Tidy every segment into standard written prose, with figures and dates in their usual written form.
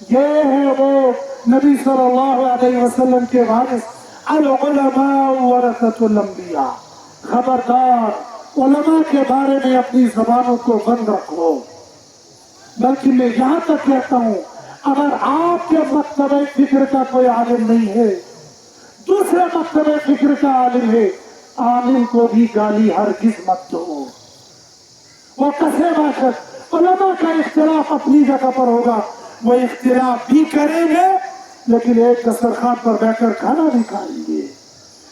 یہ ہے وہ نبی صلی اللہ علیہ وسلم کے وارث، العلماء ورثۃ الانبیاء۔ خبردار، علماء کے بارے میں اپنی زبانوں کو بند رکھو۔ بلکہ میں یہاں تک کہتا ہوں، اگر آپ کے مکتبہ فکر کا کوئی عالم نہیں ہے، دوسرے مکتبہ فکر کا عالم ہے، عالم کو بھی گالی ہرگز مت دو۔ وہ کسے باشد، علماء کا اختلاف اپنی جگہ پر ہوگا، وہ اختلاف بھی کریں گے لیکن ایک دسترخوان پر بیٹھ کر کھانا بھی کھائیں گے۔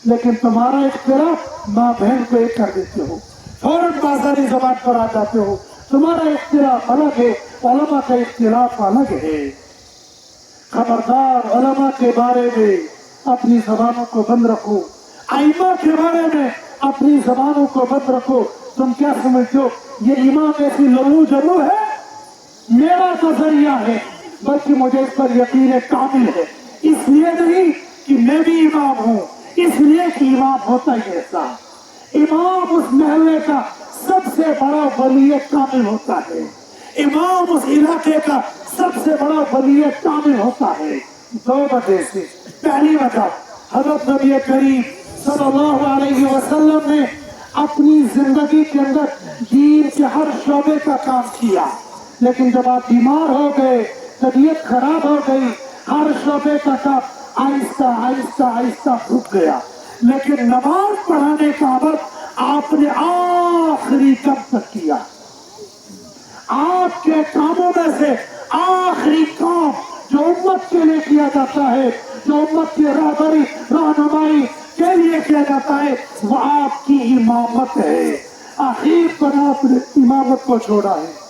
لیکن تمہارا اختلاف ماں بہن کو ایک کر دیتے ہو، فوراً بازاری زبان پر آ جاتے ہو۔ تمہارا اختلاف الگ ہے، علماء کا اختلاف الگ ہے۔ خبردار، علماء کے بارے میں اپنی زبانوں کو بند رکھو، ائمہ کے بارے میں اپنی زبانوں کو بند رکھو۔ تم کیا سمجھتے ہو یہ امام ایسی للو جلو ہے؟ میرا نظریہ ہے، بلکہ مجھے اس پر یقین کامل ہے، اس لیے نہیں کہ میں بھی امام ہوں، اس لیے کہ امام ہوتا ہی ایسا۔ امام اس محلے کا سب سے بڑا ولی کامل ہوتا ہے، امام اس علاقے کا سب سے بڑا ولی کامل ہوتا ہے۔ دو وجہ سے، پہلی وجہ، حضرت نبی کریم صلی اللہ علیہ وسلم نے اپنی زندگی کے اندر دین کے ہر شعبے کا کام کیا، لیکن جب آپ بیمار ہو گئے، طبیعت خراب ہو گئی، ہر شعبے کا کام آہستہ آہستہ آہستہ رک گیا۔ لیکن نماز پڑھانے کا عمل آپ نے آخری کب تک کیا؟ آپ کے کاموں میں سے آخری کام جو امت کے لیے کیا جاتا ہے، جو امت کی رہبری رہنمائی کے لیے کیا جاتا ہے، وہ آپ کی امامت ہے۔ آخر پر آپ نے امامت کو چھوڑا ہے۔